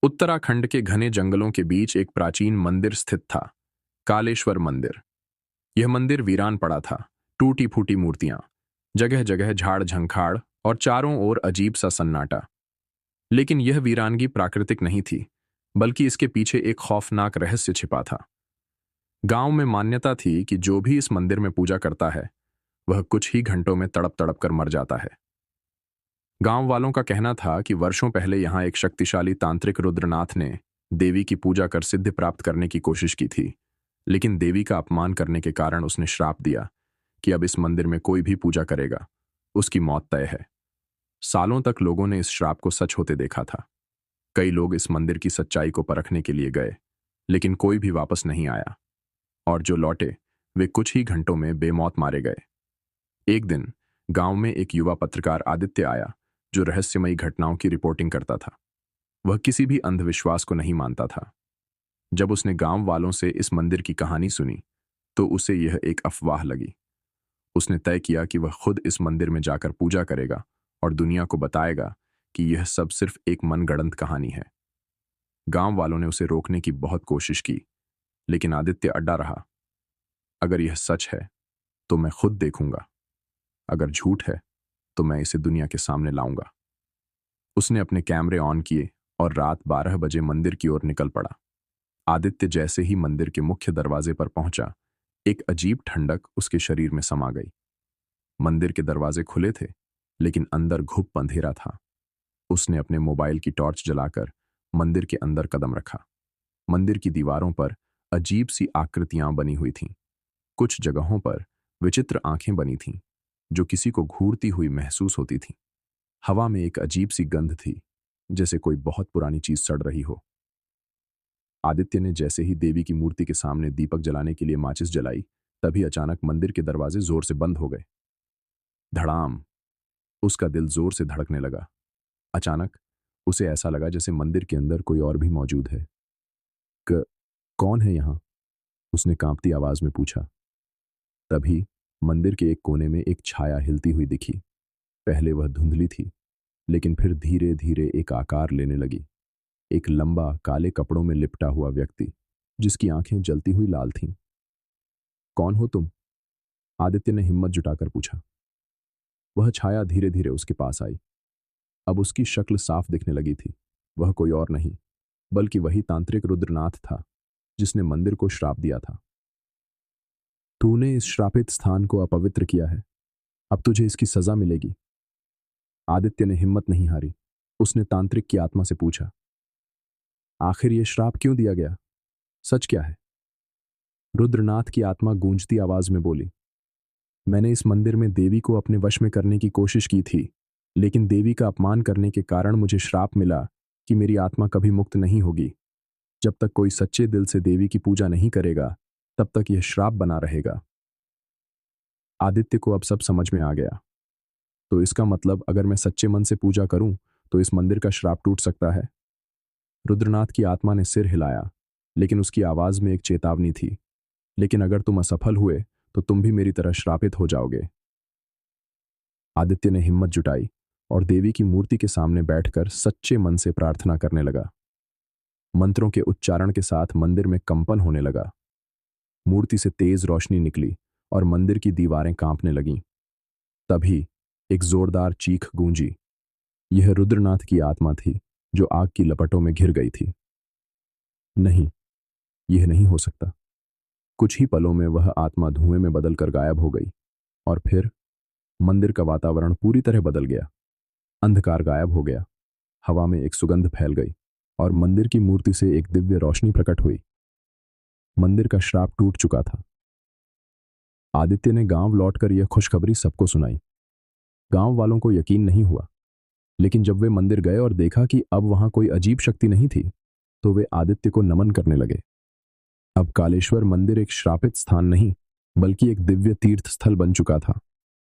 उत्तराखंड के घने जंगलों के बीच एक प्राचीन मंदिर स्थित था, कालेश्वर मंदिर। यह मंदिर वीरान पड़ा था, टूटी फूटी मूर्तियां, जगह जगह झाड़ झंखाड़ और चारों ओर अजीब सा सन्नाटा। लेकिन यह वीरानगी प्राकृतिक नहीं थी, बल्कि इसके पीछे एक खौफनाक रहस्य छिपा था। गांव में मान्यता थी कि जो भी इस मंदिर में पूजा करता है, वह कुछ ही घंटों में तड़प तड़प कर मर जाता है। गांव वालों का कहना था कि वर्षों पहले यहां एक शक्तिशाली तांत्रिक रुद्रनाथ ने देवी की पूजा कर सिद्धि प्राप्त करने की कोशिश की थी, लेकिन देवी का अपमान करने के कारण उसने श्राप दिया कि अब इस मंदिर में कोई भी पूजा करेगा, उसकी मौत तय है। सालों तक लोगों ने इस श्राप को सच होते देखा था। कई लोग इस मंदिर की सच्चाई को परखने के लिए गए, लेकिन कोई भी वापस नहीं आया, और जो लौटे वे कुछ ही घंटों में बेमौत मारे गए। एक दिन गांव में एक युवा पत्रकार आदित्य आया, जो रहस्यमयी घटनाओं की रिपोर्टिंग करता था। वह किसी भी अंधविश्वास को नहीं मानता था। जब उसने गांव वालों से इस मंदिर की कहानी सुनी, तो उसे यह एक अफवाह लगी। उसने तय किया कि वह खुद इस मंदिर में जाकर पूजा करेगा और दुनिया को बताएगा कि यह सब सिर्फ एक मनगढ़ंत कहानी है। गांव वालों ने उसे रोकने की बहुत कोशिश की, लेकिन आदित्य अड्डा रहा। अगर यह सच है तो मैं खुद देखूंगा, अगर झूठ है तो मैं इसे दुनिया के सामने लाऊंगा। उसने अपने कैमरे ऑन किए और रात 12 बजे मंदिर की ओर निकल पड़ा। आदित्य जैसे ही मंदिर के मुख्य दरवाजे पर पहुंचा, एक अजीब ठंडक उसके शरीर में समा गई। मंदिर के दरवाजे खुले थे, लेकिन अंदर घुप अंधेरा था। उसने अपने मोबाइल की टॉर्च जलाकर मंदिर के अंदर कदम रखा। मंदिर की दीवारों पर अजीब सी आकृतियां बनी हुई थीं। कुछ जगहों पर विचित्र आंखें बनी थीं, जो किसी को घूरती हुई महसूस होती थीं। हवा में एक अजीब सी गंध थी, जैसे कोई बहुत पुरानी चीज सड़ रही हो। आदित्य ने जैसे ही देवी की मूर्ति के सामने दीपक जलाने के लिए माचिस जलाई, तभी अचानक मंदिर के दरवाजे जोर से बंद हो गए। धड़ाम! उसका दिल जोर से धड़कने लगा। अचानक उसे ऐसा लगा जैसे मंदिर के अंदर कोई और भी मौजूद है। क कौन है यहाँ? उसने कांपती आवाज में पूछा। तभी मंदिर के एक कोने में एक छाया हिलती हुई दिखी। पहले वह धुंधली थी, लेकिन फिर धीरे धीरे एक आकार लेने लगी। एक लंबा काले कपड़ों में लिपटा हुआ व्यक्ति, जिसकी आंखें जलती हुई लाल थीं। कौन हो तुम? आदित्य ने हिम्मत जुटाकर पूछा। वह छाया धीरे धीरे उसके पास आई। अब उसकी शक्ल साफ दिखने लगी थी। वह कोई और नहीं, बल्कि वही तांत्रिक रुद्रनाथ था, जिसने मंदिर को श्राप दिया था। तूने इस श्रापित स्थान को अपवित्र किया है, अब तुझे इसकी सजा मिलेगी। आदित्य ने हिम्मत नहीं हारी। उसने तांत्रिक की आत्मा से पूछा, आखिर यह श्राप क्यों दिया गया? सच क्या है? रुद्रनाथ की आत्मा गूंजती आवाज में बोली, मैंने इस मंदिर में देवी को अपने वश में करने की कोशिश की थी, लेकिन देवी का अपमान करने के कारण मुझे श्राप मिला कि मेरी आत्मा कभी मुक्त नहीं होगी। जब तक कोई सच्चे दिल से देवी की पूजा नहीं करेगा, तब तक यह श्राप बना रहेगा। आदित्य को अब सब समझ में आ गया। तो इसका मतलब अगर मैं सच्चे मन से पूजा करूं, तो इस मंदिर का श्राप टूट सकता है? रुद्रनाथ की आत्मा ने सिर हिलाया, लेकिन उसकी आवाज में एक चेतावनी थी। लेकिन अगर तुम असफल हुए, तो तुम भी मेरी तरह श्रापित हो जाओगे। आदित्य ने हिम्मत जुटाई और देवी की मूर्ति के सामने बैठकर सच्चे मन से प्रार्थना करने लगा। मंत्रों के उच्चारण के साथ मंदिर में कंपन होने लगा। मूर्ति से तेज रोशनी निकली और मंदिर की दीवारें कांपने लगीं। तभी एक जोरदार चीख गूंजी। यह रुद्रनाथ की आत्मा थी, जो आग की लपटों में घिर गई थी। नहीं, यह नहीं हो सकता। कुछ ही पलों में वह आत्मा धुएं में बदलकर गायब हो गई, और फिर मंदिर का वातावरण पूरी तरह बदल गया। अंधकार गायब हो गया, हवा में एक सुगंध फैल गई, और मंदिर की मूर्ति से एक दिव्य रोशनी प्रकट हुई। मंदिर का श्राप टूट चुका था। आदित्य ने गांव लौटकर यह खुशखबरी सबको सुनाई। गांव वालों को यकीन नहीं हुआ, लेकिन जब वे मंदिर गए और देखा कि अब वहां कोई अजीब शक्ति नहीं थी, तो वे आदित्य को नमन करने लगे। अब कालेश्वर मंदिर एक श्रापित स्थान नहीं, बल्कि एक दिव्य तीर्थ स्थल बन चुका था।